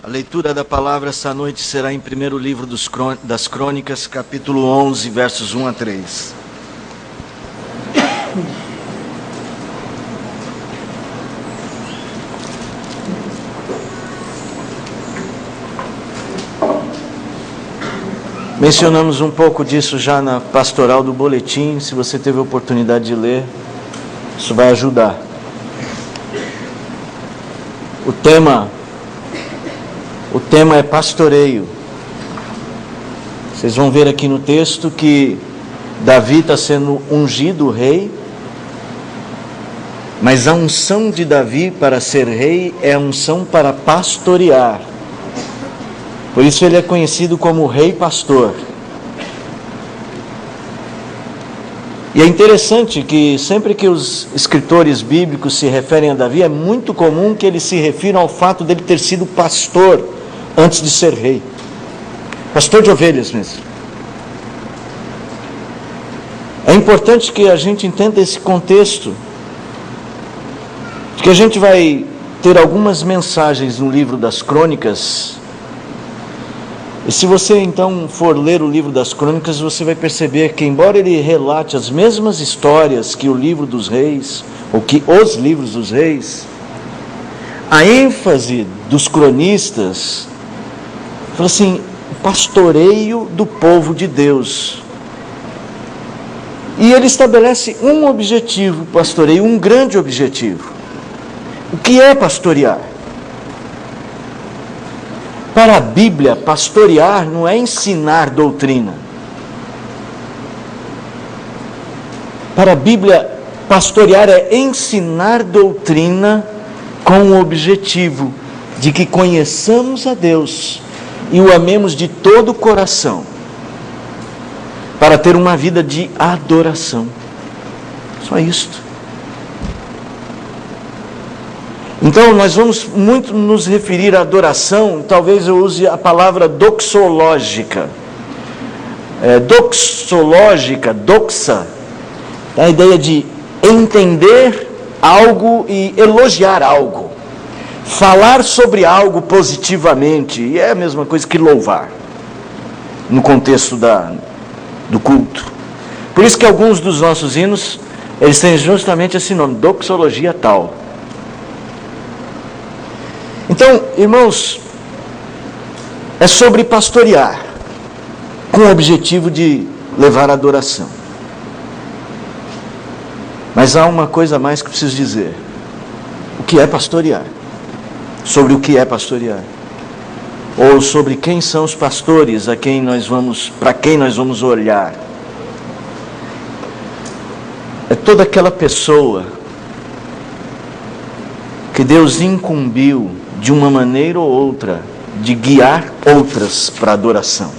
A leitura da palavra essa noite será em primeiro livro das Crônicas, capítulo 11, versos 1 a 3. Mencionamos um pouco disso já na pastoral do boletim. Se você teve a oportunidade de ler, isso vai ajudar. O tema é pastoreio. Vocês vão ver aqui no texto que Davi está sendo ungido rei, mas a unção de Davi para ser rei é a unção para pastorear. Por isso ele é conhecido como rei pastor. E é interessante que sempre que os escritores bíblicos se referem a Davi, é muito comum que eles se refiram ao fato dele ter sido pastor antes de ser rei. Pastor de ovelhas mesmo. É importante que a gente entenda esse contexto, porque a gente vai ter algumas mensagens no livro das Crônicas. E se você então for ler o livro das Crônicas, você vai perceber que, embora ele relate as mesmas histórias que o livro dos reis, ou que os livros dos reis, a ênfase dos cronistas fala assim: pastoreio do povo de Deus. E ele estabelece um objetivo, pastoreio, um grande objetivo. O que é pastorear? Para a Bíblia, pastorear não é ensinar doutrina. Para a Bíblia, pastorear é ensinar doutrina com o objetivo de que conheçamos a Deus e o amemos de todo o coração, para ter uma vida de adoração. Só isto. Então, nós vamos muito nos referir à adoração. Talvez eu use a palavra doxológica. Doxa, a ideia de entender algo e elogiar algo. Falar sobre algo positivamente. E é a mesma coisa que louvar, no contexto do culto. Por isso que alguns dos nossos hinos, eles têm justamente esse nome, doxologia tal. Então, irmãos, é sobre pastorear, com o objetivo de levar a adoração. Mas há uma coisa a mais que preciso dizer. O que é pastorear? Sobre o que é pastorear? Ou sobre quem são os pastores para quem nós vamos olhar? É toda aquela pessoa que Deus incumbiu de uma maneira ou outra de guiar outras para a adoração.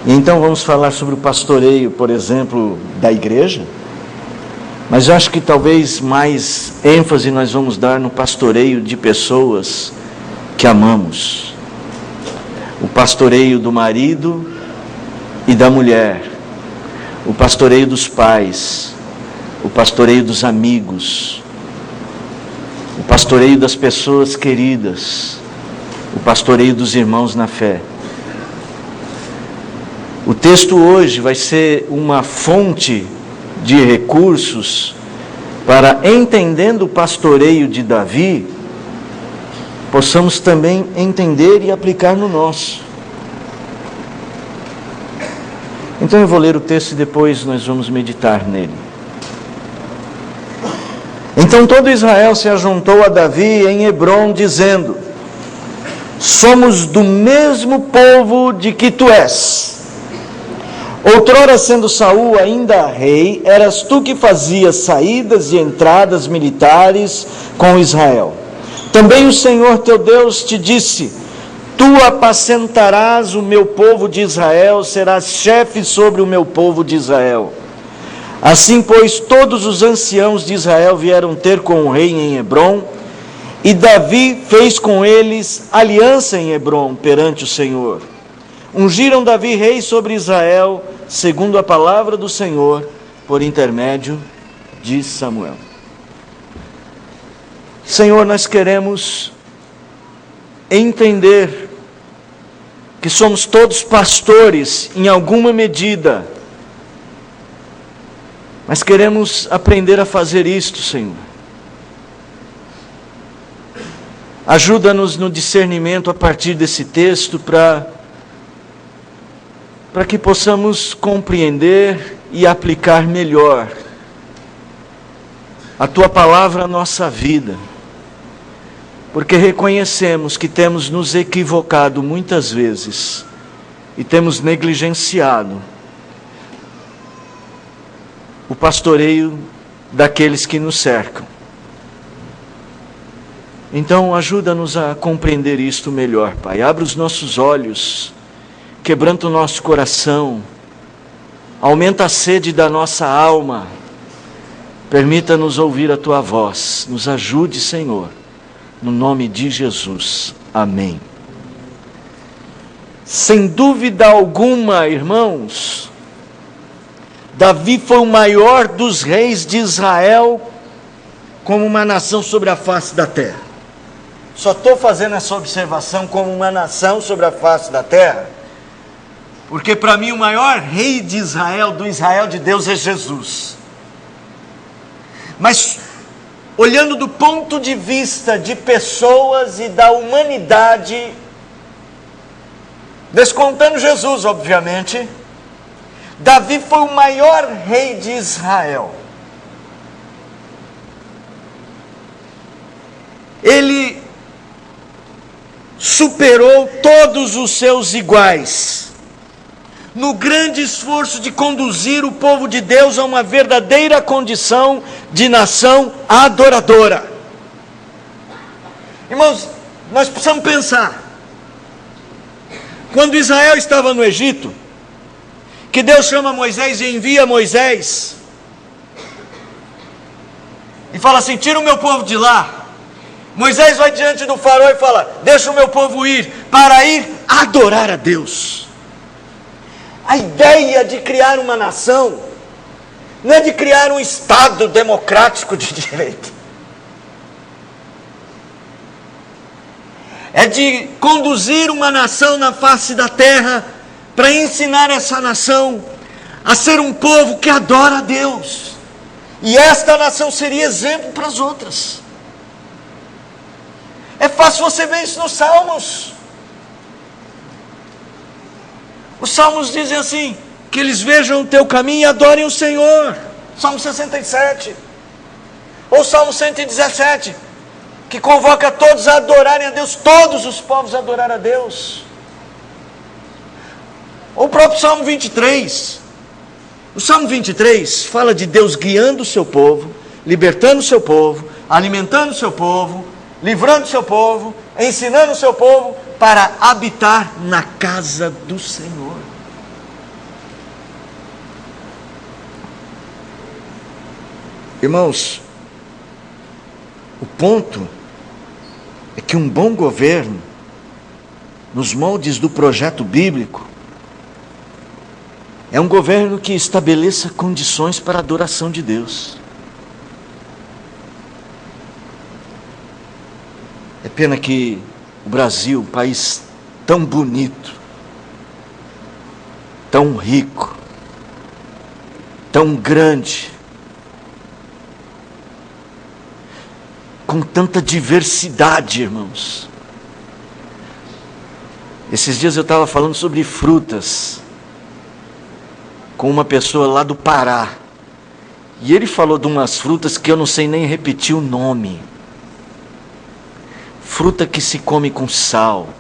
E então vamos falar sobre o pastoreio, por exemplo, da igreja. Mas eu acho que talvez mais ênfase nós vamos dar no pastoreio de pessoas que amamos. O pastoreio do marido e da mulher. O pastoreio dos pais. O pastoreio dos amigos. O pastoreio das pessoas queridas, o pastoreio dos irmãos na fé. O texto hoje vai ser uma fonte de recursos para, entendendo o pastoreio de Davi, possamos também entender e aplicar no nosso. Então eu vou ler o texto e depois nós vamos meditar nele. Então todo Israel se ajuntou a Davi em Hebrom, dizendo: somos do mesmo povo de que tu és. Outrora, sendo Saul ainda rei, eras tu que fazias saídas e entradas militares com Israel. Também o Senhor teu Deus te disse: tu apacentarás o meu povo de Israel, serás chefe sobre o meu povo de Israel. Assim, pois, todos os anciãos de Israel vieram ter com o rei em Hebrom, e Davi fez com eles aliança em Hebrom perante o Senhor. Ungiram Davi rei sobre Israel, segundo a palavra do Senhor, por intermédio de Samuel. Senhor, nós queremos entender que somos todos pastores em alguma medida, mas queremos aprender a fazer isto, Senhor. Ajuda-nos no discernimento a partir desse texto para que possamos compreender e aplicar melhor a Tua palavra à nossa vida, porque reconhecemos que temos nos equivocado muitas vezes e temos negligenciado o pastoreio daqueles que nos cercam. Então ajuda-nos a compreender isto melhor, Pai. Abre os nossos olhos, quebranta o nosso coração, aumenta a sede da nossa alma, permita-nos ouvir a Tua voz, nos ajude, Senhor, no nome de Jesus, amém. Sem dúvida alguma, irmãos, Davi foi o maior dos reis de Israel como uma nação sobre a face da terra. Só estou fazendo essa observação como uma nação sobre a face da terra, porque para mim o maior rei de Israel, do Israel de Deus, é Jesus. Mas olhando do ponto de vista de pessoas e da humanidade, descontando Jesus, obviamente, Davi foi o maior rei de Israel. Ele superou todos os seus iguais no grande esforço de conduzir o povo de Deus a uma verdadeira condição de nação adoradora. Irmãos, nós precisamos pensar, quando Israel estava no Egito, que Deus chama Moisés e envia Moisés, e fala assim: tira o meu povo de lá. Moisés vai diante do faraó e fala: deixa o meu povo ir, para ir adorar a Deus. A ideia de criar uma nação não é de criar um Estado democrático de direito, é de conduzir uma nação na face da terra, para ensinar essa nação a ser um povo que adora a Deus, e esta nação seria exemplo para as outras. É fácil você ver isso nos Salmos. Os Salmos dizem assim, que eles vejam o teu caminho e adorem o Senhor. Salmo 67. Ou Salmo 117, que convoca todos a adorarem a Deus, todos os povos a adorar a Deus. Ou o próprio Salmo 23. O Salmo 23 fala de Deus guiando o seu povo, libertando o seu povo, alimentando o seu povo, livrando o seu povo, ensinando o seu povo para habitar na casa do Senhor. Irmãos, o ponto é que um bom governo, nos moldes do projeto bíblico, é um governo que estabeleça condições para a adoração de Deus. É pena que o Brasil, um país tão bonito, tão rico, tão grande, com tanta diversidade, irmãos. Esses dias eu estava falando sobre frutas com uma pessoa lá do Pará, e ele falou de umas frutas que eu não sei nem repetir o nome. Fruta que se come com sal,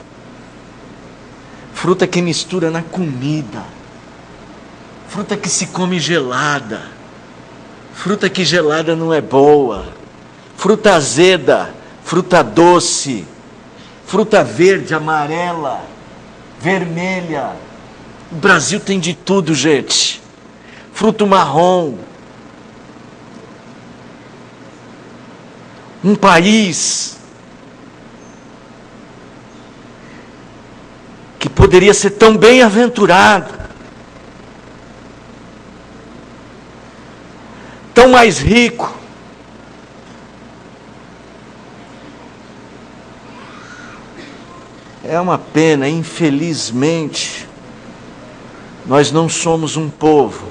fruta que mistura na comida, fruta que se come gelada, fruta que gelada não é boa, fruta azeda, fruta doce, fruta verde, amarela, vermelha. O Brasil tem de tudo, gente. Fruto marrom. Um país que poderia ser tão bem-aventurado, tão mais rico, É uma pena, infelizmente, nós não somos um povo,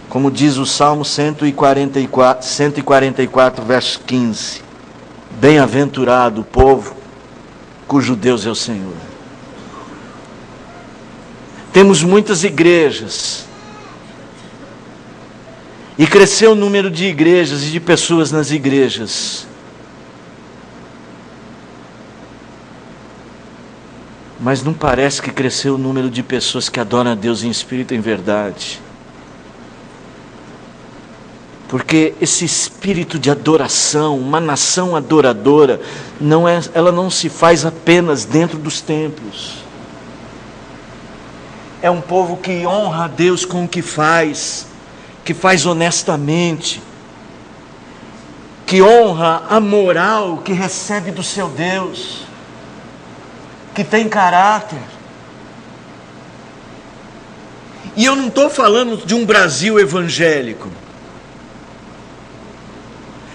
como diz o Salmo 144, verso 15. Bem-aventurado o povo cujo Deus é o Senhor. Temos muitas igrejas, e cresceu o número de igrejas e de pessoas nas igrejas. Mas não parece que cresceu o número de pessoas que adoram a Deus em espírito e em verdade. Porque esse espírito de adoração, uma nação adoradora, ela não se faz apenas dentro dos templos. É um povo que honra a Deus com o que faz honestamente, que honra a moral que recebe do seu Deus, que tem caráter. E eu não estou falando de um Brasil evangélico.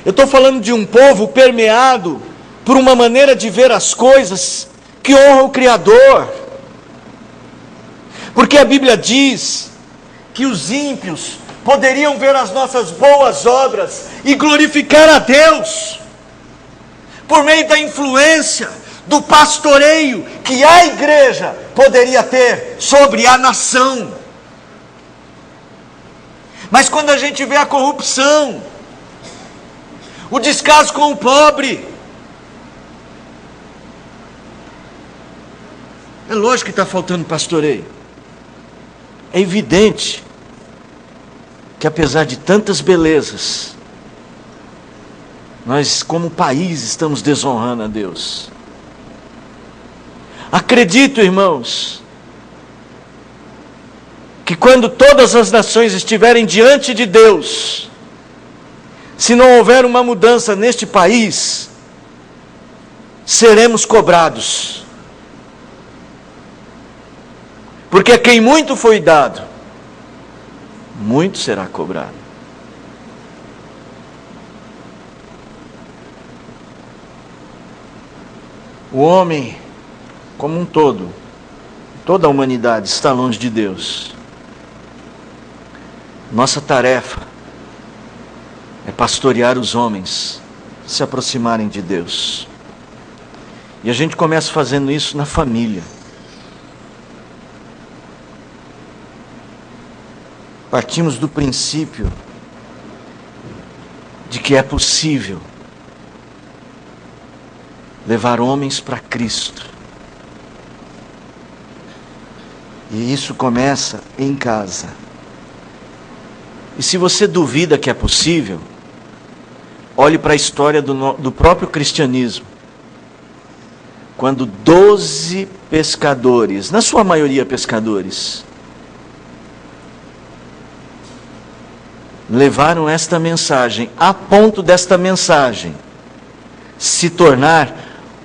Eu estou falando de um povo permeado por uma maneira de ver as coisas que honra o Criador. Porque a Bíblia diz que os ímpios poderiam ver as nossas boas obras e glorificar a Deus, por meio da influência, do pastoreio que a igreja poderia ter sobre a nação. Mas quando a gente vê a corrupção, o descaso com o pobre, é lógico que está faltando pastoreio. É evidente que apesar de tantas belezas, nós como país estamos desonrando a Deus. Acredito, irmãos, que quando todas as nações estiverem diante de Deus, se não houver uma mudança neste país, seremos cobrados. Porque a quem muito foi dado, muito será cobrado. O homem, como um todo, toda a humanidade está longe de Deus. Nossa tarefa é pastorear os homens, se aproximarem de Deus. E a gente começa fazendo isso na família. Partimos do princípio de que é possível levar homens para Cristo. E isso começa em casa. E se você duvida que é possível, olhe para a história do próprio cristianismo. Quando 12 pescadores, na sua maioria pescadores, levaram esta mensagem, a ponto desta mensagem se tornar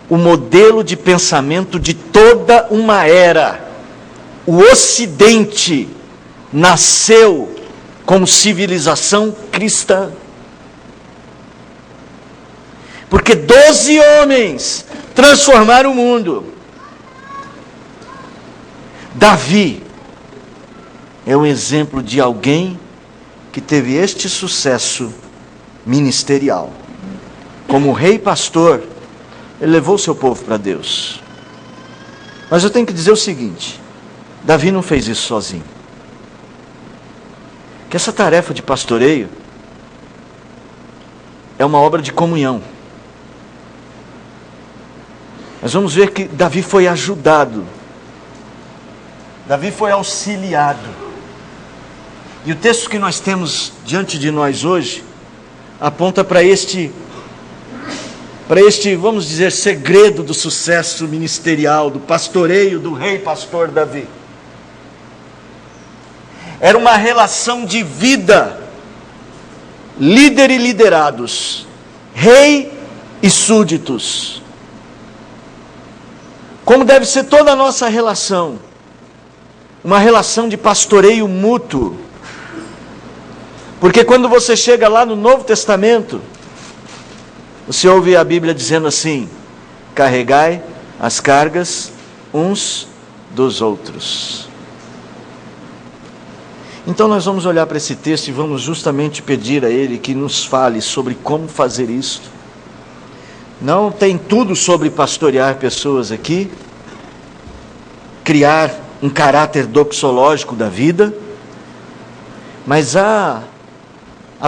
o modelo de pensamento de toda uma era. O Ocidente nasceu como civilização cristã. Porque 12 homens transformaram o mundo. Davi é um exemplo de alguém que teve este sucesso ministerial. Como rei pastor, ele levou seu povo para Deus. Mas eu tenho que dizer o seguinte: Davi não fez isso sozinho. Que essa tarefa de pastoreio é uma obra de comunhão. Nós vamos ver que Davi foi ajudado. Davi foi auxiliado. E o texto que nós temos diante de nós hoje aponta para este, vamos dizer, segredo do sucesso ministerial, do pastoreio do rei pastor Davi. Era uma relação de vida, líder e liderados, rei e súditos. Como deve ser toda a nossa relação, uma relação de pastoreio mútuo. Porque quando você chega lá no Novo Testamento, você ouve a Bíblia dizendo assim: carregai as cargas uns dos outros. Então nós vamos olhar para esse texto e vamos justamente pedir a Ele que nos fale sobre como fazer isto. Não tem tudo sobre pastorear pessoas aqui, criar um caráter doxológico da vida, mas há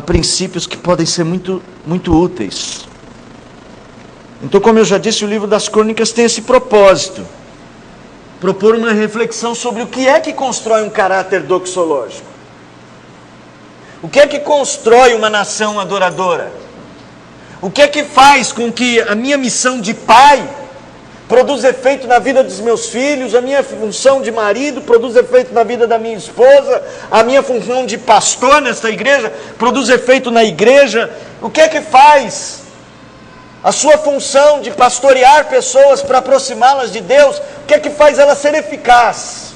princípios que podem ser muito úteis. Então, como eu já disse, o livro das Crônicas tem esse propósito: propor uma reflexão sobre o que é que constrói um caráter doxológico. O que é que constrói uma nação adoradora? O que é que faz com que a minha missão de pai produza efeito na vida dos meus filhos, a minha função de marido produz efeito na vida da minha esposa, a minha função de pastor nesta igreja produz efeito na igreja? O que é que faz a sua função de pastorear pessoas para aproximá-las de Deus? O que é que faz ela ser eficaz,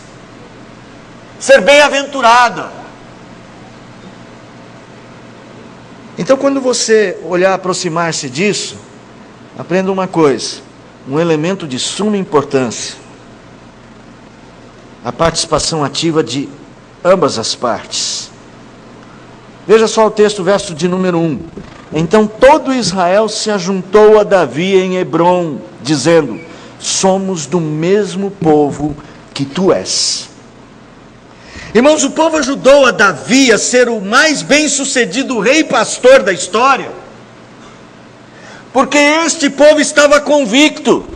ser bem-aventurada? Então, quando você olhar aproximar-se disso, aprenda uma coisa: um elemento de suma importância, a participação ativa de ambas as partes. Veja só o texto, verso de número 1. Então todo Israel se ajuntou a Davi em Hebrom, dizendo: somos do mesmo povo que tu és. Irmãos, o povo ajudou a Davi a ser o mais bem-sucedido rei pastor da história, porque este povo estava convicto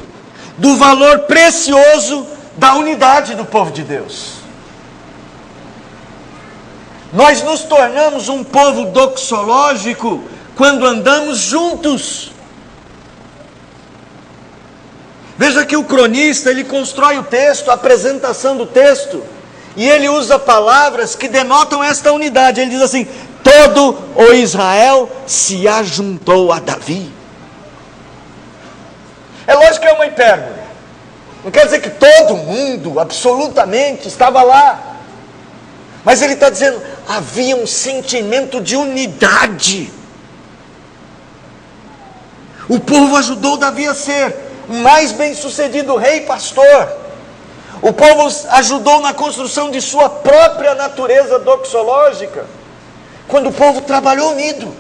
do valor precioso da unidade do povo de Deus. Nós nos tornamos um povo doxológico quando andamos juntos. Veja que o cronista, ele constrói o texto, a apresentação do texto, e ele usa palavras que denotam esta unidade. Ele diz assim: todo o Israel se ajuntou a Davi. É lógico que é uma hipérbole. Não quer dizer que todo mundo, absolutamente, estava lá. Mas ele está dizendo, havia um sentimento de unidade. O povo ajudou Davi a ser o mais bem-sucedido rei e pastor. O povo ajudou na construção de sua própria natureza doxológica. Quando o povo trabalhou unido,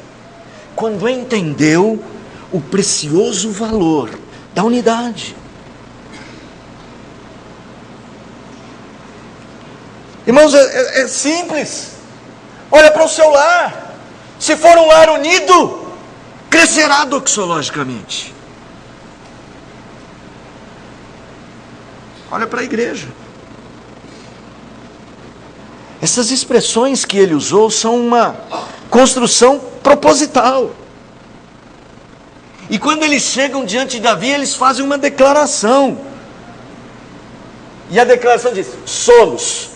quando entendeu o precioso valor da unidade. Irmãos, é simples. Olha para o seu lar. Se for um lar unido, crescerá doxologicamente. Olha para a igreja. Essas expressões que ele usou são uma construção proposital. E quando eles chegam diante de Davi, eles fazem uma declaração. E a declaração diz: somos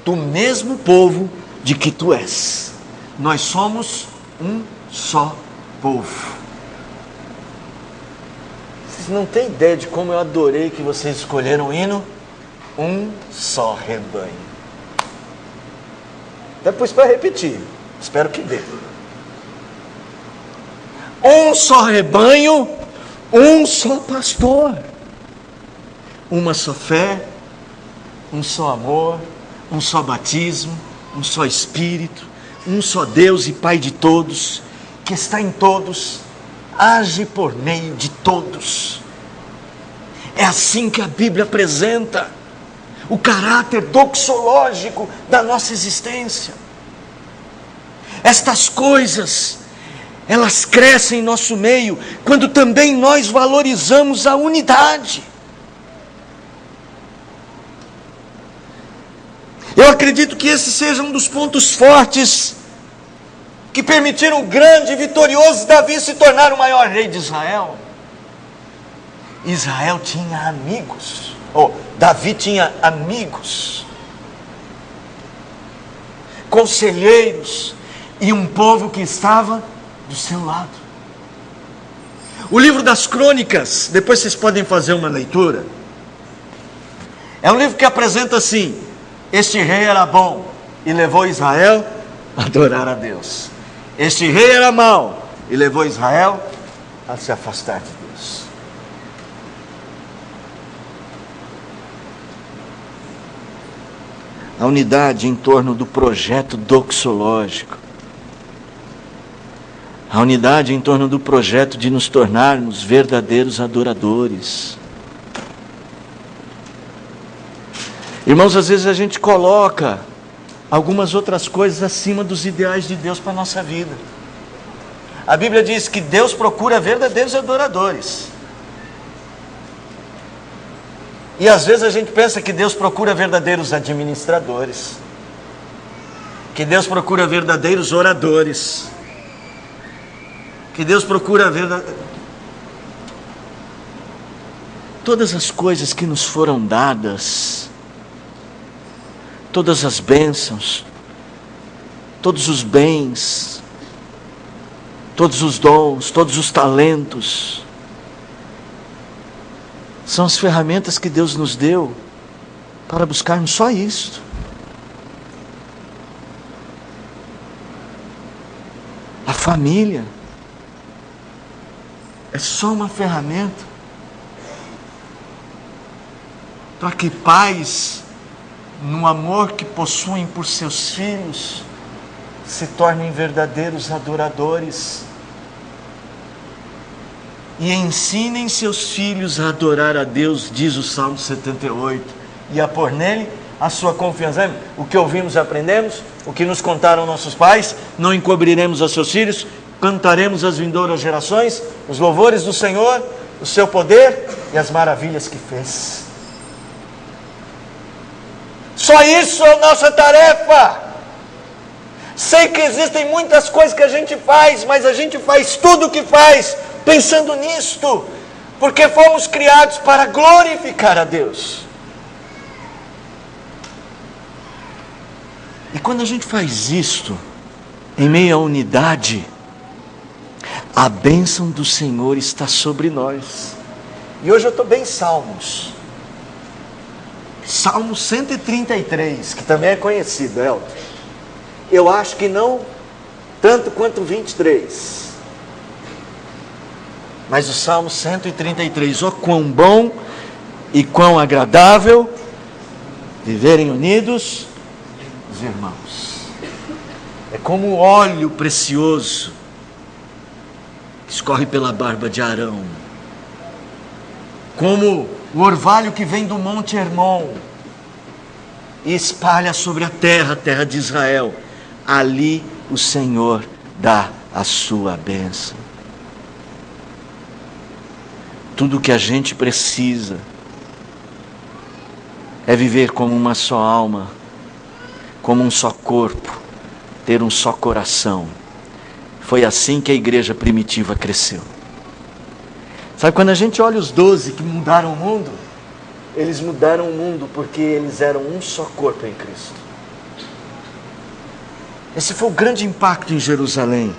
do mesmo povo de que tu és. Nós somos um só povo. Vocês não têm ideia de como eu adorei que vocês escolheram o hino Um Só Rebanho. Depois para repetir, espero que dê. Um só rebanho, um só pastor, uma só fé, um só amor, um só batismo, um só Espírito, um só Deus e Pai de todos, que está em todos, age por meio de todos. É assim que a Bíblia apresenta o caráter doxológico da nossa existência. Estas coisas, elas crescem em nosso meio quando também nós valorizamos a unidade. Eu acredito que esse seja um dos pontos fortes que permitiram o grande e vitorioso Davi se tornar o maior rei de Israel. Israel tinha amigos, Davi tinha amigos, conselheiros e um povo que estava do seu lado. O livro das Crônicas, depois vocês podem fazer uma leitura, é um livro que apresenta assim: este rei era bom e levou Israel a adorar a Deus. Este rei era mau e levou Israel a se afastar de Deus. A unidade em torno do projeto doxológico. A unidade em torno do projeto de nos tornarmos verdadeiros adoradores. Irmãos, às vezes a gente coloca algumas outras coisas acima dos ideais de Deus para a nossa vida. A Bíblia diz que Deus procura verdadeiros adoradores. E às vezes a gente pensa que Deus procura verdadeiros administradores. Que Deus procura verdadeiros oradores. Que Deus procura todas as coisas que nos foram dadas, todas as bênçãos, todos os bens, todos os dons, todos os talentos, são as ferramentas que Deus nos deu para buscarmos só isto. A família é só uma ferramenta para que pais, no amor que possuem por seus filhos, se tornem verdadeiros adoradores e ensinem seus filhos a adorar a Deus, diz o Salmo 78, e a pôr nele a sua confiança. O que ouvimos e aprendemos, o que nos contaram nossos pais, não encobriremos a seus filhos, cantaremos às vindouras gerações os louvores do Senhor, o seu poder e as maravilhas que fez. Só isso é a nossa tarefa. Sei que existem muitas coisas que a gente faz, mas a gente faz tudo o que faz pensando nisto, porque fomos criados para glorificar a Deus. E quando a gente faz isto, em meio à unidade, a bênção do Senhor está sobre nós. E hoje eu estou bem em Salmos. Salmo 133, que também é conhecido, Elton. Eu acho que não tanto quanto o 23. Mas o Salmo 133, ó quão bom e quão agradável viverem unidos os irmãos. É como o óleo precioso que escorre pela barba de Arão. Como o orvalho que vem do Monte Hermon e espalha sobre a terra de Israel. Ali o Senhor dá a sua bênção. Tudo o que a gente precisa é viver como uma só alma, como um só corpo, ter um só coração. Foi assim que a igreja primitiva cresceu. Sabe, quando a gente olha os 12 que mudaram o mundo, eles mudaram o mundo porque eles eram um só corpo em Cristo. Esse foi o grande impacto em Jerusalém.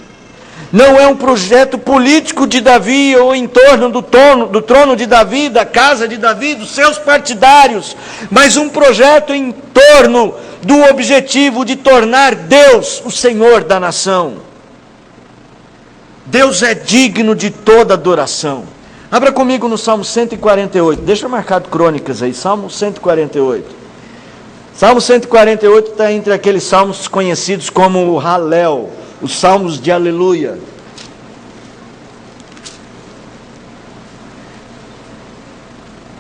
Não é um projeto político de Davi ou em torno do trono de Davi, da casa de Davi, dos seus partidários, mas um projeto em torno do objetivo de tornar Deus o Senhor da nação. Deus é digno de toda adoração. Abra comigo no Salmo 148, deixa marcado Crônicas aí, Salmo 148. Salmo 148 está entre aqueles salmos conhecidos como o Halel, os salmos de aleluia.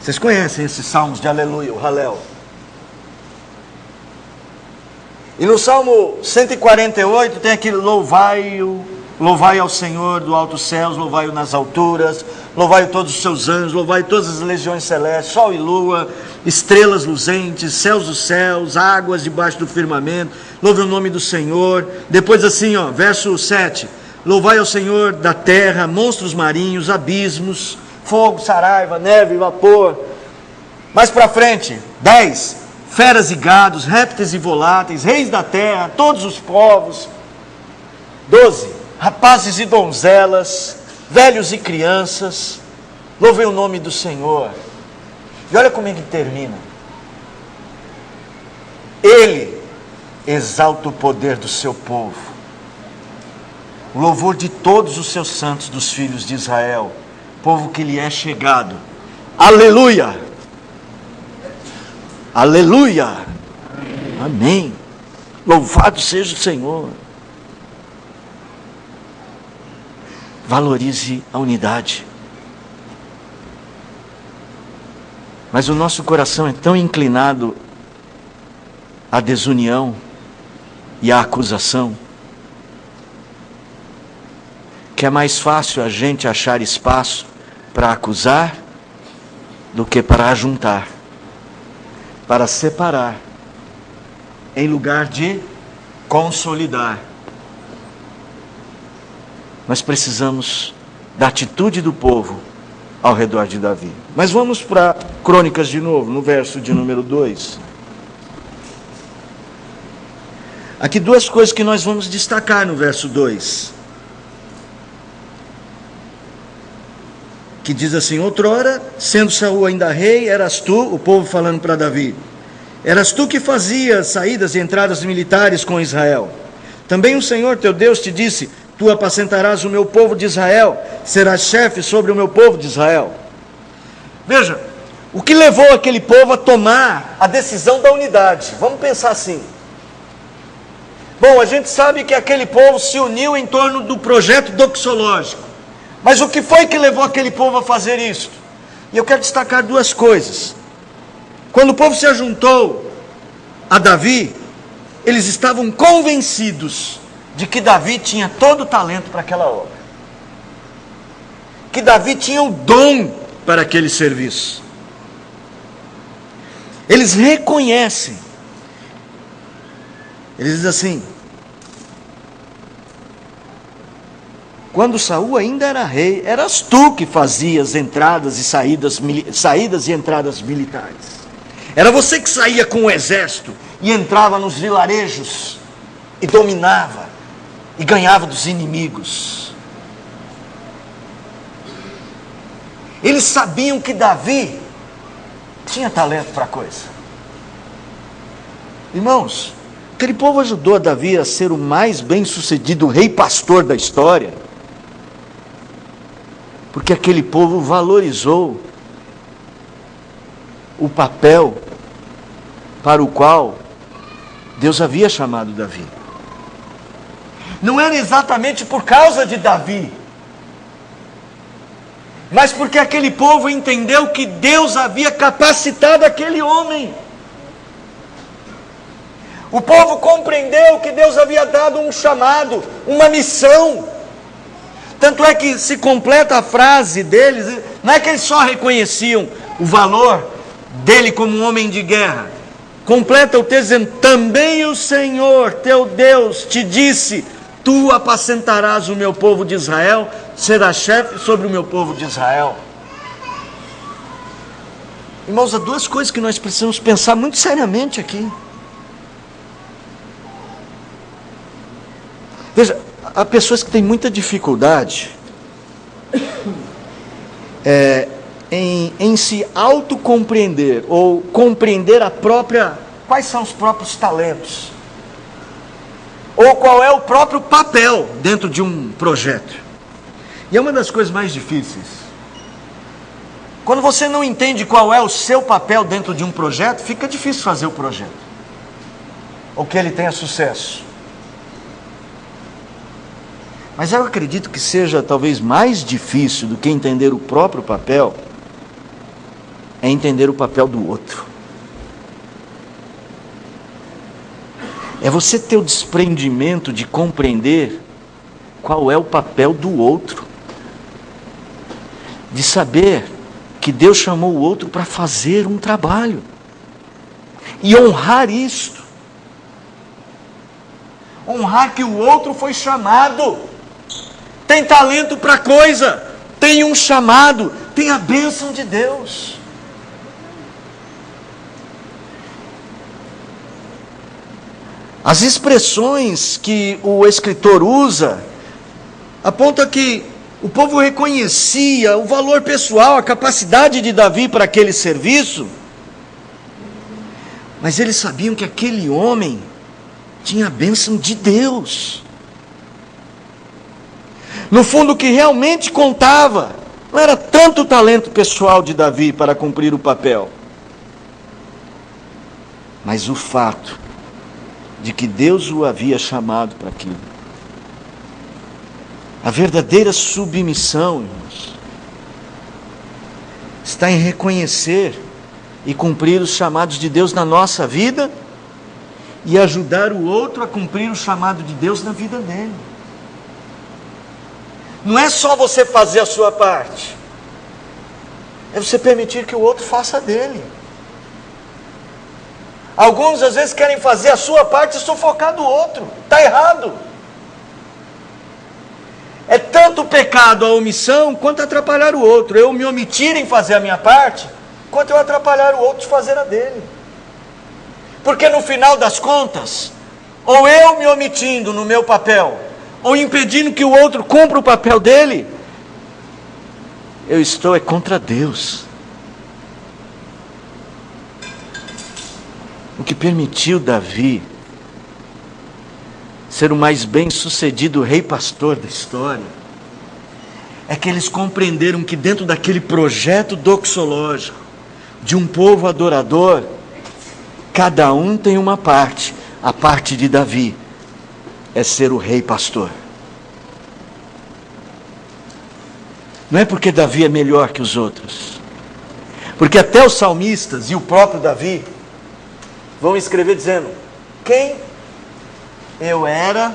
Vocês conhecem esses salmos de aleluia, o Halel? E no Salmo 148 tem aquele louvai ao Senhor do alto céus, louvai-o nas alturas, louvai-o todos os seus anjos, louvai todas as legiões celestes, sol e lua, estrelas luzentes, céus dos céus, águas debaixo do firmamento, louve o nome do Senhor. Depois assim, verso 7, louvai ao Senhor da terra, monstros marinhos, abismos, fogo, saraiva, neve, vapor. Mais para frente, 10, feras e gados, répteis e voláteis, reis da terra, todos os povos. 12, rapazes e donzelas, velhos e crianças, louvem o nome do Senhor. E olha como ele termina. Ele exalta o poder do seu povo, o louvor de todos os seus santos, dos filhos de Israel, povo que lhe é chegado. Aleluia! Aleluia! Amém. Louvado seja o Senhor. Valorize a unidade. Mas o nosso coração é tão inclinado à desunião e à acusação, que é mais fácil a gente achar espaço para acusar do que para ajuntar, para separar, em lugar de consolidar. Nós precisamos da atitude do povo ao redor de Davi. Mas vamos para Crônicas de novo, no verso de número 2. Aqui duas coisas que nós vamos destacar no verso 2. Que diz assim: outrora, sendo Saul ainda rei, eras tu, o povo falando para Davi, eras tu que fazias saídas e entradas militares com Israel. Também o Senhor teu Deus te disse: tu apacentarás o meu povo de Israel, serás chefe sobre o meu povo de Israel. Veja, o que levou aquele povo a tomar a decisão da unidade? Vamos pensar assim. Bom, a gente sabe que aquele povo se uniu em torno do projeto doxológico. Mas o que foi que levou aquele povo a fazer isso? E eu quero destacar duas coisas. Quando o povo se ajuntou a Davi, eles estavam convencidos de que Davi tinha todo o talento para aquela obra, que Davi tinha o dom para aquele serviço. Eles reconhecem, eles dizem assim: quando Saul ainda era rei, eras tu que fazias entradas e saídas e entradas militares. Era você que saía com o exército e entrava nos vilarejos e dominava e ganhava dos inimigos. Eles sabiam que Davi tinha talento para a coisa. Irmãos, aquele povo ajudou a Davi a ser o mais bem-sucedido rei pastor da história, porque aquele povo valorizou o papel para o qual Deus havia chamado Davi. Não era exatamente por causa de Davi, mas porque aquele povo entendeu que Deus havia capacitado aquele homem. O povo compreendeu que Deus havia dado um chamado, uma missão. Tanto é que se completa a frase deles, não é que eles só reconheciam o valor dele como um homem de guerra. Completa o texto dizendo: também o Senhor teu Deus te disse: tu apacentarás o meu povo de Israel, serás chefe sobre o meu povo de Israel. Irmãos, há duas coisas que nós precisamos pensar muito seriamente aqui. Veja, há pessoas que têm muita dificuldade em se autocompreender ou compreender quais são os próprios talentos, ou qual é o próprio papel dentro de um projeto. E é uma das coisas mais difíceis. Quando você não entende qual é o seu papel dentro de um projeto, fica difícil fazer o projeto, ou que ele tenha sucesso. Mas eu acredito que seja talvez mais difícil do que entender o próprio papel, é entender o papel do outro. É você ter o desprendimento de compreender qual é o papel do outro, de saber que Deus chamou o outro para fazer um trabalho, e honrar isto, honrar que o outro foi chamado, tem talento para coisa, tem um chamado, tem a bênção de Deus. As expressões que o escritor usa apontam que o povo reconhecia o valor pessoal, a capacidade de Davi para aquele serviço, mas eles sabiam que aquele homem tinha a bênção de Deus. No fundo, o que realmente contava não era tanto o talento pessoal de Davi para cumprir o papel, mas o fato de que Deus o havia chamado para aquilo. A verdadeira submissão, irmãos, está em reconhecer e cumprir os chamados de Deus na nossa vida e ajudar o outro a cumprir o chamado de Deus na vida dele. Não é só você fazer a sua parte, é você permitir que o outro faça a dele. Alguns às vezes querem fazer a sua parte e sufocar do outro. Está errado. É tanto o pecado, a omissão, quanto atrapalhar o outro. Eu me omitir em fazer a minha parte, quanto eu atrapalhar o outro de fazer a dele. Porque no final das contas, ou eu me omitindo no meu papel, ou impedindo que o outro cumpra o papel dele, eu estou contra Deus. O que permitiu Davi ser o mais bem-sucedido rei pastor da história é que eles compreenderam que dentro daquele projeto doxológico de um povo adorador, cada um tem uma parte. A parte de Davi é ser o rei pastor. Não é porque Davi é melhor que os outros, porque até os salmistas e o próprio Davi vão escrever dizendo: quem eu era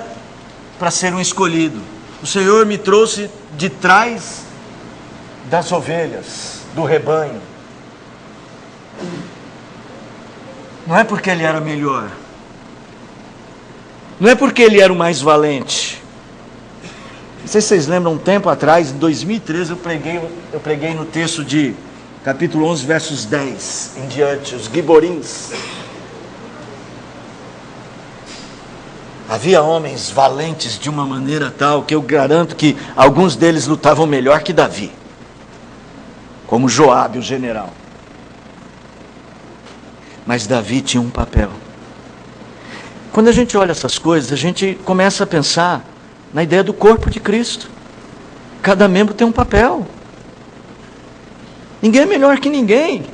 para ser um escolhido? O Senhor me trouxe de trás das ovelhas, do rebanho. Não é porque ele era melhor, não é porque ele era o mais valente. Não sei se vocês lembram, um tempo atrás, em 2013, eu preguei no texto de capítulo 11, versos 10 em diante, os giborins. Havia homens valentes de uma maneira tal que eu garanto que alguns deles lutavam melhor que Davi, como Joabe, o general. Mas Davi tinha um papel. Quando a gente olha essas coisas, a gente começa a pensar na ideia do corpo de Cristo. Cada membro tem um papel. Ninguém é melhor que ninguém.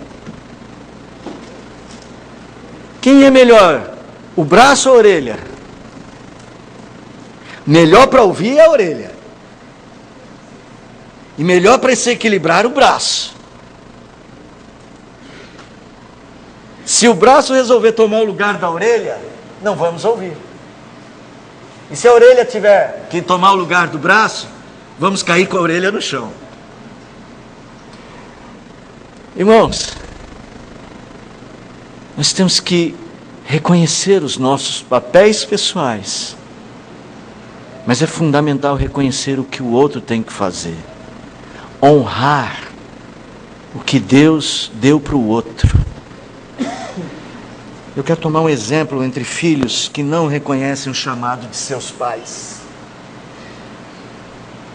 Quem é melhor? O braço ou a orelha? Melhor para ouvir é a orelha. E melhor para se equilibrar o braço. Se o braço resolver tomar o lugar da orelha, não vamos ouvir. E se a orelha tiver que tomar o lugar do braço, vamos cair com a orelha no chão. Irmãos, nós temos que reconhecer os nossos papéis pessoais, mas é fundamental reconhecer o que o outro tem que fazer, honrar o que Deus deu para o outro. Eu quero tomar um exemplo entre filhos que não reconhecem o chamado de seus pais.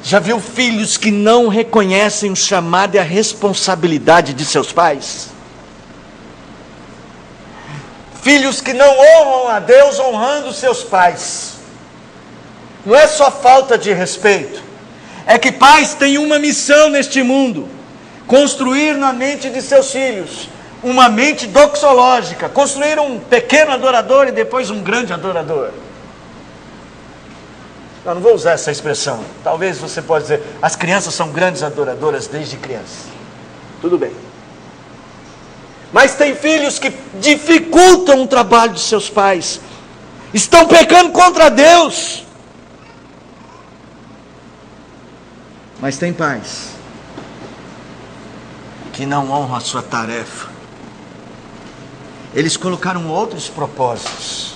Já viu filhos que não reconhecem o chamado e a responsabilidade de seus pais? Filhos que não honram a Deus honrando seus pais. Não é só falta de respeito, é que pais têm uma missão neste mundo: construir na mente de seus filhos uma mente doxológica, construir um pequeno adorador e depois um grande adorador. Eu não vou usar essa expressão. Talvez você possa dizer: as crianças são grandes adoradoras desde criança. Tudo bem. Mas tem filhos que dificultam o trabalho de seus pais. Estão pecando contra Deus. Mas tem pais que não honram a sua tarefa. Eles colocaram outros propósitos,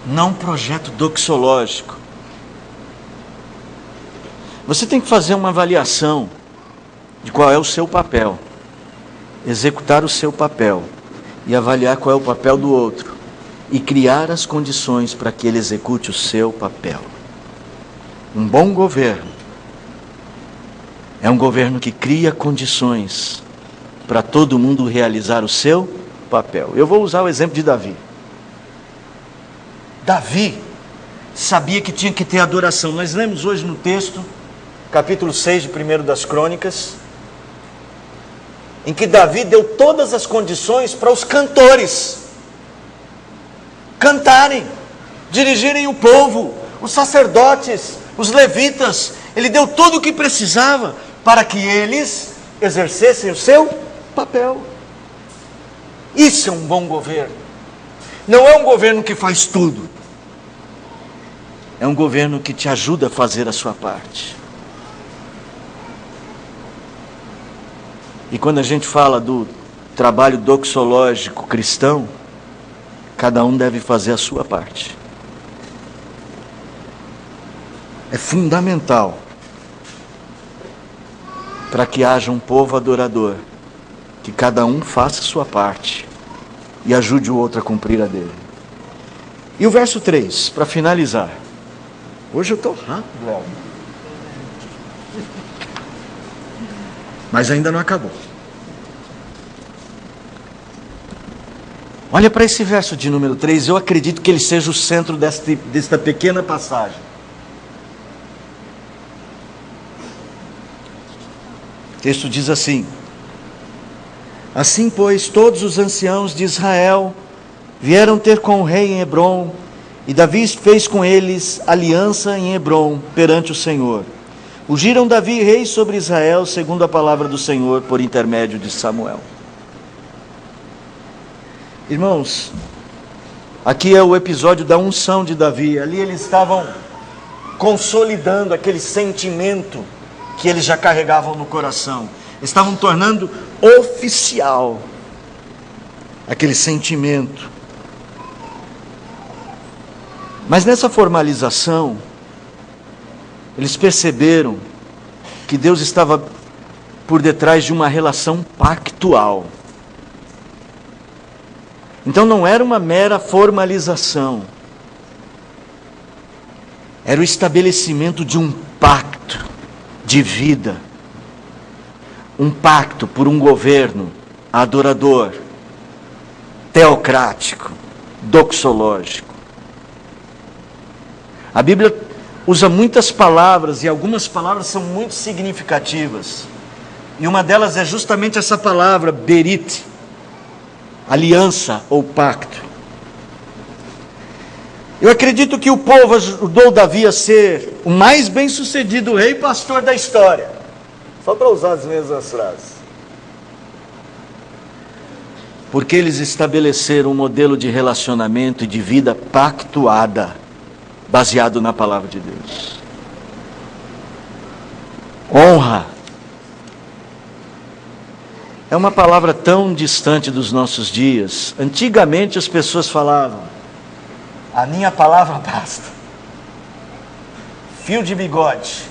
não um projeto doxológico. Você tem que fazer uma avaliação de qual é o seu papel, executar o seu papel e avaliar qual é o papel do outro e criar as condições para que ele execute o seu papel. Um bom governo é um governo que cria condições para todo mundo realizar o seu papel. Eu vou usar o exemplo de Davi. Davi sabia que tinha que ter adoração. Nós lemos hoje no texto, capítulo 6 de 1 das Crônicas, em que Davi deu todas as condições para os cantores cantarem. dirigirem o povo, os sacerdotes, os levitas. Ele deu tudo o que precisava para que eles exercessem o seu papel. Isso é um bom governo. Não é um governo que faz tudo. É um governo que te ajuda a fazer a sua parte. E quando a gente fala do trabalho doxológico cristão, cada um deve fazer a sua parte. É fundamental para que haja um povo adorador, que cada um faça a sua parte e ajude o outro a cumprir a dele. E o verso 3, para finalizar. Hoje eu estou rápido, Léo. Mas ainda não acabou. Olha para esse verso de número 3, eu acredito que ele seja o centro desta pequena passagem. O texto diz assim: assim, pois, todos os anciãos de Israel vieram ter com o rei em Hebrom, e Davi fez com eles aliança em Hebrom perante o Senhor. Ungiram Davi rei sobre Israel, segundo a palavra do Senhor, por intermédio de Samuel. Irmãos, aqui é o episódio da unção de Davi. Ali eles estavam consolidando aquele sentimento que eles já carregavam no coração. Estavam tornando oficial aquele sentimento. Mas nessa formalização, eles perceberam que Deus estava por detrás de uma relação pactual. Então não era uma mera formalização, era o estabelecimento de um pacto de vida, um pacto por um governo adorador, teocrático, doxológico. A Bíblia usa muitas palavras e algumas palavras são muito significativas. E uma delas é justamente essa palavra, berit, aliança ou pacto. Eu acredito que o povo ajudou Davi a ser o mais bem-sucedido rei e pastor da história. Só para usar as mesmas frases. Porque eles estabeleceram um modelo de relacionamento e de vida pactuada, baseado na palavra de Deus. Honra é uma palavra tão distante dos nossos dias. Antigamente as pessoas falavam: a minha palavra basta. Fio de bigode.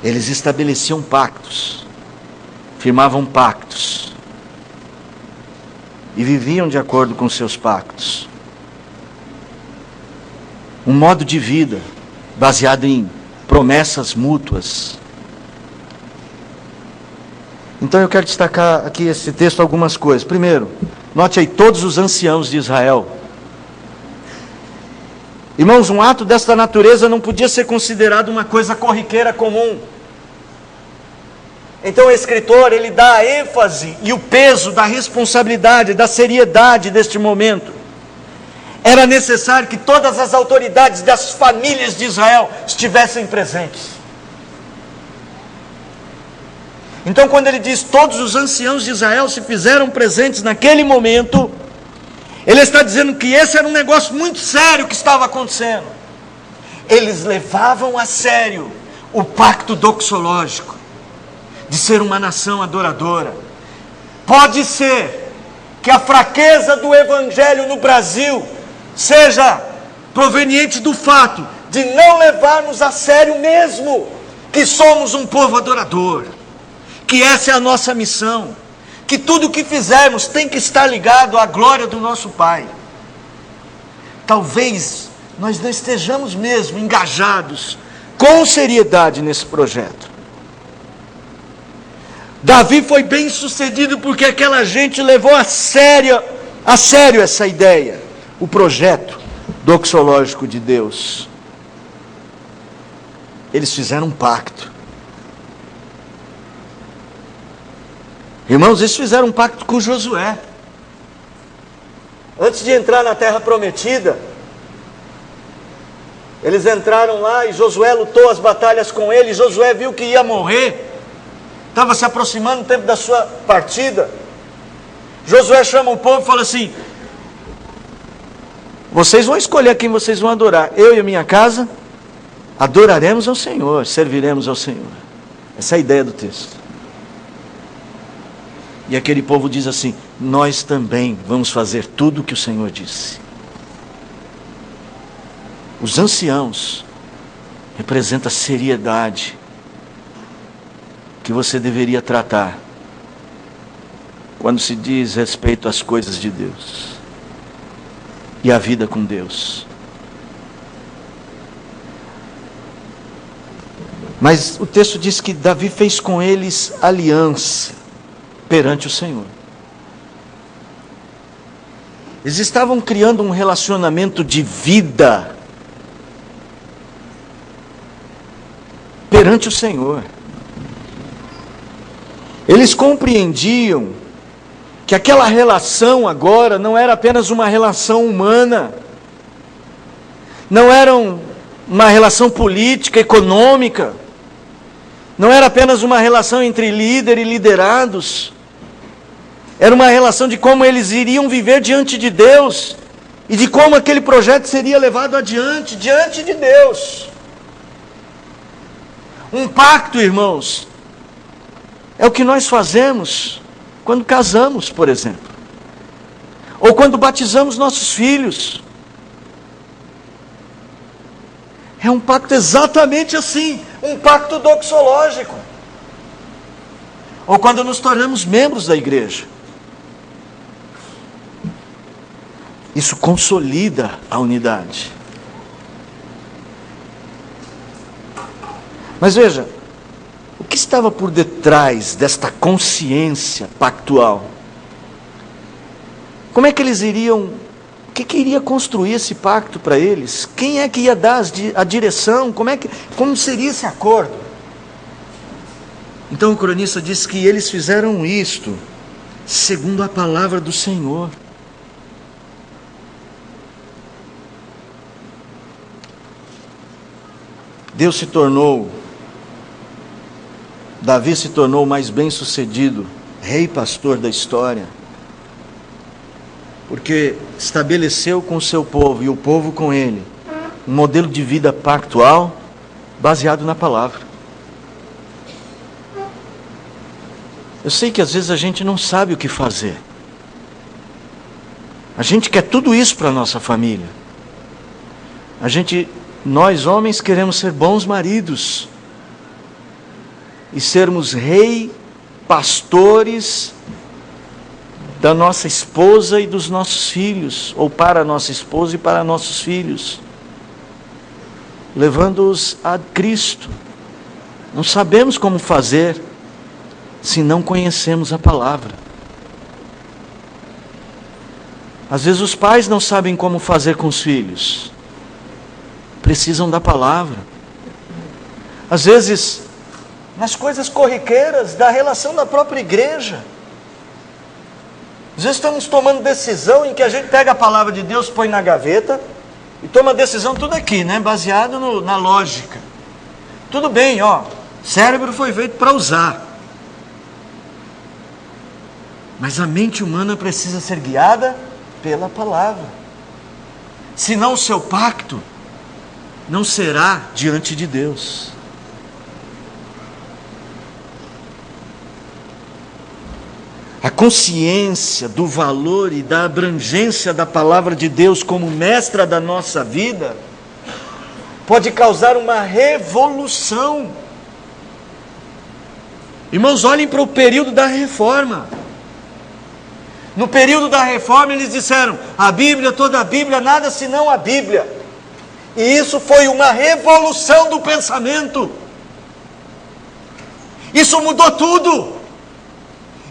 Eles estabeleciam pactos, firmavam pactos e viviam de acordo com seus pactos. Um modo de vida baseado em promessas mútuas. Então eu quero destacar aqui esse texto algumas coisas. Primeiro, note aí todos os anciãos de Israel. Irmãos, um ato desta natureza não podia ser considerado uma coisa corriqueira comum. Então o escritor, ele dá a ênfase e o peso da responsabilidade, da seriedade deste momento. Era necessário que todas as autoridades das famílias de Israel estivessem presentes. Então quando ele diz todos os anciãos de Israel se fizeram presentes naquele momento, ele está dizendo que esse era um negócio muito sério que estava acontecendo. Eles levavam a sério o pacto doxológico de ser uma nação adoradora. Pode ser que a fraqueza do evangelho no Brasil seja proveniente do fato de não levarmos a sério mesmo que somos um povo adorador, que essa é a nossa missão, que tudo o que fizermos tem que estar ligado à glória do nosso Pai. Talvez nós não estejamos mesmo engajados com seriedade nesse projeto. Davi foi bem sucedido porque aquela gente levou a sério essa ideia, o projeto doxológico de Deus. Eles fizeram um pacto. Irmãos, eles fizeram um pacto com Josué. Antes de entrar na terra prometida, eles entraram lá e Josué lutou as batalhas com ele. Josué viu que ia morrer, estava se aproximando o tempo da sua partida. Josué chama o povo e fala assim: vocês vão escolher quem vocês vão adorar. Eu e a minha casa adoraremos ao Senhor, serviremos ao Senhor. Essa é a ideia do texto. E aquele povo diz assim: nós também vamos fazer tudo o que o Senhor disse. Os anciãos representam a seriedade que você deveria tratar quando se diz respeito às coisas de Deus e à vida com Deus. Mas o texto diz que Davi fez com eles aliança perante o Senhor. Eles estavam criando um relacionamento de vida perante o Senhor. Eles compreendiam que aquela relação agora não era apenas uma relação humana, não era uma relação política, econômica, não era apenas uma relação entre líder e liderados, era uma relação de como eles iriam viver diante de Deus, e de como aquele projeto seria levado adiante, diante de Deus. Um pacto, irmãos, é o que nós fazemos quando casamos, por exemplo, ou quando batizamos nossos filhos. É um pacto exatamente assim, um pacto doxológico. Ou quando nos tornamos membros da igreja. Isso consolida a unidade. Mas veja, o que estava por detrás desta consciência pactual? Como é que eles iriam, o que iria construir esse pacto para eles? Quem é que ia dar a direção? Como seria esse acordo? Então o cronista diz que eles fizeram isto segundo a palavra do Senhor. Davi se tornou o mais bem-sucedido rei pastor da história, porque estabeleceu com o seu povo e o povo com ele um modelo de vida pactual baseado na palavra. Eu sei que às vezes a gente não sabe o que fazer. A gente quer tudo isso para a nossa família. Nós homens queremos ser bons maridos e sermos pastores da nossa esposa e dos nossos filhos, ou para a nossa esposa e para nossos filhos, levando-os a Cristo. Não sabemos como fazer se não conhecemos a palavra. Às vezes os pais não sabem como fazer com os filhos, precisam da palavra. Às vezes, nas coisas corriqueiras da relação da própria igreja, às vezes estamos tomando decisão em que a gente pega a palavra de Deus, põe na gaveta e toma a decisão tudo aqui, baseado na lógica. Tudo bem, cérebro foi feito para usar, mas a mente humana precisa ser guiada pela palavra, senão o seu pacto não será diante de Deus. A consciência do valor e da abrangência da palavra de Deus como mestra da nossa vida pode causar uma revolução. Irmãos, olhem para o período da reforma. No período da reforma eles disseram: a Bíblia, toda a Bíblia, nada senão a Bíblia. E isso foi uma revolução do pensamento. Isso mudou tudo.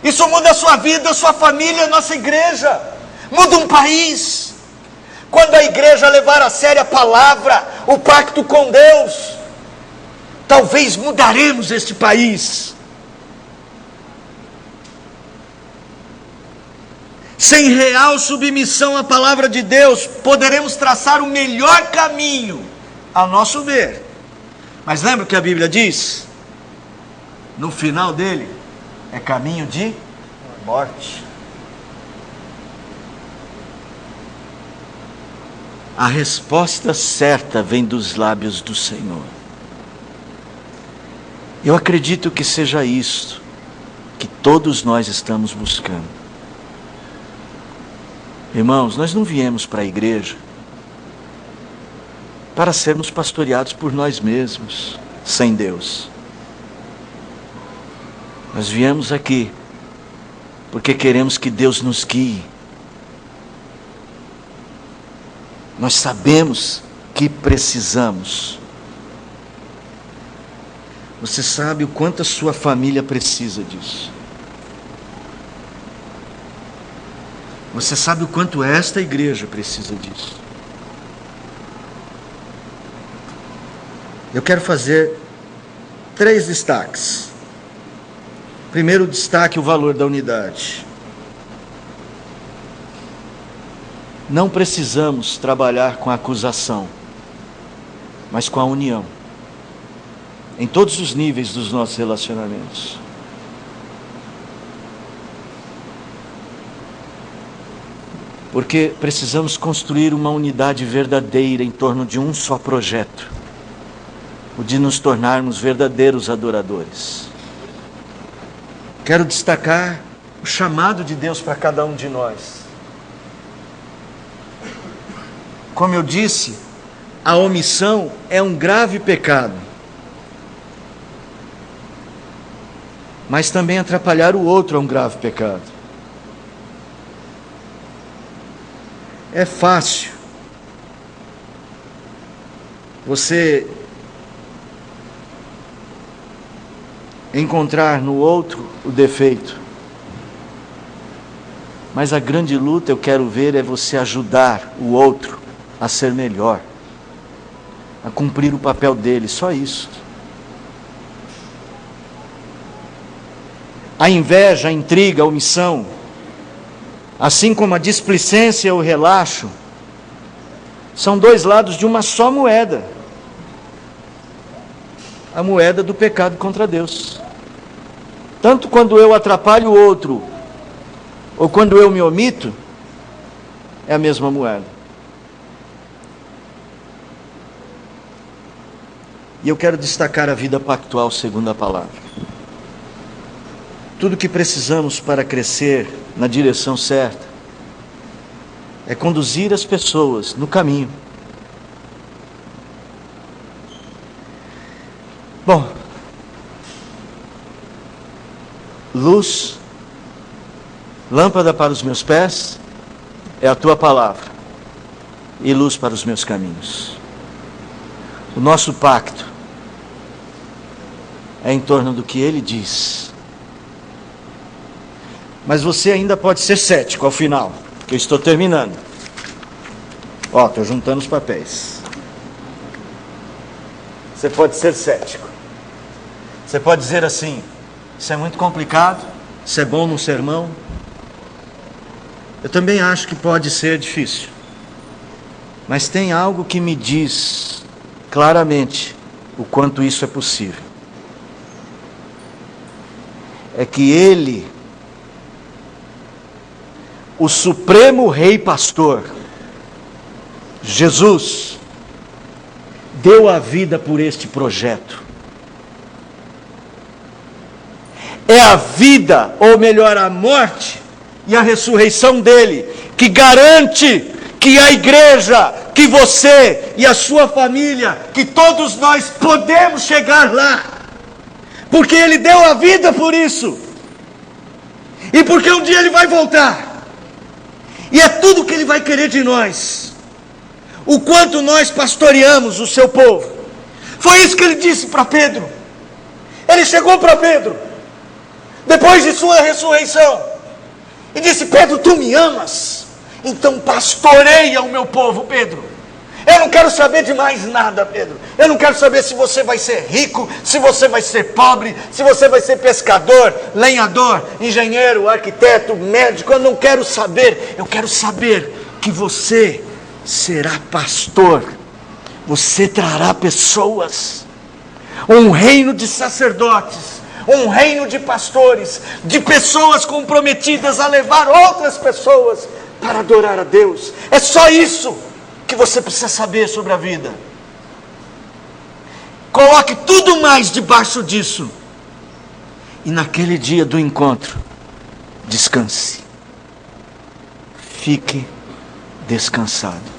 Isso muda a sua vida, a sua família, a nossa igreja. Muda um país. Quando a igreja levar a sério a palavra, o pacto com Deus, talvez mudaremos este país. sem real submissão à palavra de Deus, poderemos traçar o melhor caminho, a nosso ver. Mas lembra o que a Bíblia diz? No final dele, é caminho de morte. A resposta certa vem dos lábios do Senhor. Eu acredito que seja isso que todos nós estamos buscando. Irmãos, nós não viemos para a igreja para sermos pastoreados por nós mesmos, sem Deus. Nós viemos aqui porque queremos que Deus nos guie. Nós sabemos que precisamos. Você sabe o quanto a sua família precisa disso. Você sabe o quanto esta igreja precisa disso. Eu quero fazer 3 destaques. Primeiro destaque, o valor da unidade. Não precisamos trabalhar com a acusação, mas com a união. Em todos os níveis dos nossos relacionamentos. Porque precisamos construir uma unidade verdadeira em torno de um só projeto. O de nos tornarmos verdadeiros adoradores. Quero destacar o chamado de Deus para cada um de nós. Como eu disse, a omissão é um grave pecado. Mas também atrapalhar o outro é um grave pecado. É fácil você encontrar no outro o defeito. Mas a grande luta, eu quero ver, é você ajudar o outro a ser melhor, a cumprir o papel dele, só isso. A inveja, a intriga, a omissão, assim como a displicência e o relaxo, são 2 lados de uma só moeda. A moeda do pecado contra Deus. Tanto quando eu atrapalho o outro, ou quando eu me omito, é a mesma moeda. E eu quero destacar a vida pactual segundo a palavra. Tudo que precisamos para crescer na direção certa é conduzir as pessoas no caminho. Bom, luz, lâmpada para os meus pés é a tua palavra e luz para os meus caminhos. O nosso pacto é em torno do que ele diz. Mas você ainda pode ser cético ao final, porque eu estou terminando. Estou juntando os papéis. Você pode ser cético. Você pode dizer assim: isso é muito complicado, isso é bom no sermão. Eu também acho que pode ser difícil. Mas tem algo que me diz claramente o quanto isso é possível. É que Ele, o Supremo Rei Pastor, Jesus, deu a vida por este projeto. É a vida, ou melhor, a morte e a ressurreição dele, que garante que a igreja, que você e a sua família, que todos nós podemos chegar lá. Porque ele deu a vida por isso. E porque um dia ele vai voltar. E é tudo que ele vai querer de nós. O quanto nós pastoreamos o seu povo. Foi isso que ele disse para Pedro. Ele chegou para Pedro, depois de sua ressurreição, e disse: Pedro, tu me amas? Então pastoreia o meu povo, Pedro. Eu não quero saber de mais nada, Pedro. Eu não quero saber se você vai ser rico, se você vai ser pobre, se você vai ser pescador, lenhador, engenheiro, arquiteto, médico. Eu não quero saber. Eu quero saber que você será pastor. Você trará pessoas. Um reino de sacerdotes, um reino de pastores, de pessoas comprometidas a levar outras pessoas para adorar a Deus. É só isso que você precisa saber sobre a vida. Coloque tudo mais debaixo disso. E naquele dia do encontro, descanse. Fique descansado.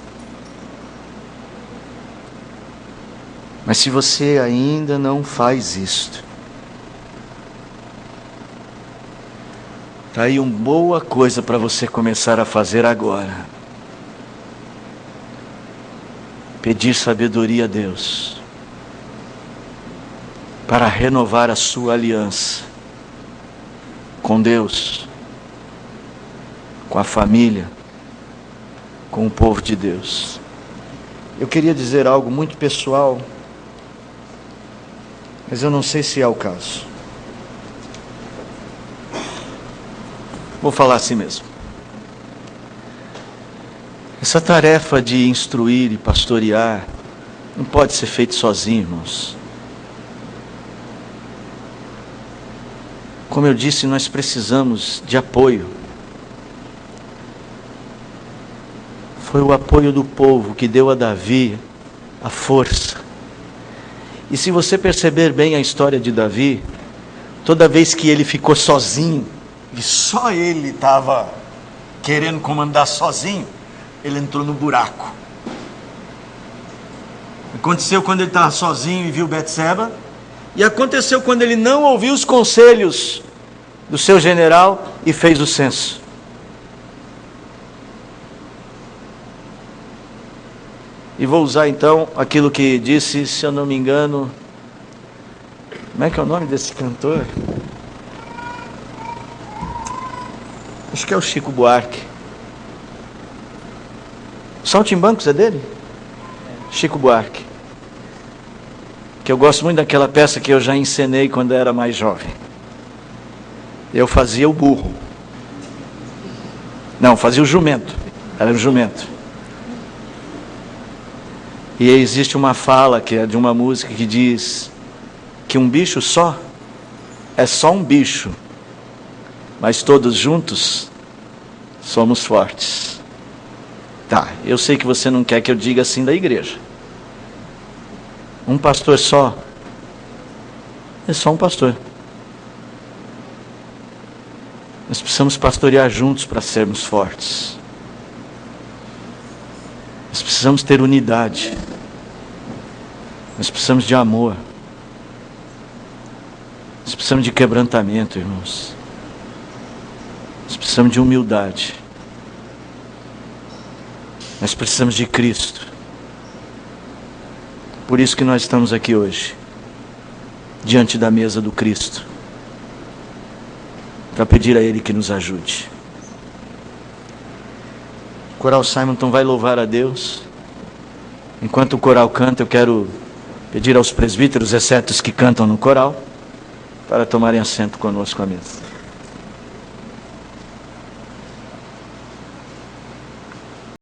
Mas se você ainda não faz isto, está aí uma boa coisa para você começar a fazer agora. Pedir sabedoria a Deus para renovar a sua aliança com Deus, com a família, com o povo de Deus. Eu queria dizer algo muito pessoal, mas eu não sei se é o caso. Vou falar assim mesmo. Essa tarefa de instruir e pastorear não pode ser feita sozinho, irmãos. Como eu disse, nós precisamos de apoio. Foi o apoio do povo que deu a Davi a força. E se você perceber bem a história de Davi, toda vez que ele ficou sozinho, e só ele estava querendo comandar sozinho, ele entrou no buraco. Aconteceu quando ele estava sozinho e viu Betseba, e aconteceu quando ele não ouviu os conselhos do seu general e fez o censo. E vou usar então aquilo que disse, se eu não me engano, como é que é o nome desse cantor? Acho que é o Chico Buarque. Saltimbancos é dele? Chico Buarque. Que eu gosto muito daquela peça que eu já encenei quando era mais jovem. Eu fazia o burro. Não, fazia o jumento. Era o jumento. E existe uma fala que é de uma música que diz que um bicho só é só um bicho, mas todos juntos somos fortes. Tá, eu sei que você não quer que eu diga assim da igreja. Um pastor só é só um pastor. Nós precisamos pastorear juntos para sermos fortes. Nós precisamos ter unidade. Nós precisamos de amor. Nós precisamos de quebrantamento, irmãos. Nós precisamos de humildade. Nós precisamos de Cristo. Por isso que nós estamos aqui hoje, diante da mesa do Cristo, para pedir a Ele que nos ajude. O coral Simonton vai louvar a Deus. Enquanto o coral canta, eu quero pedir aos presbíteros, exceto os que cantam no coral, para tomarem assento conosco à mesa.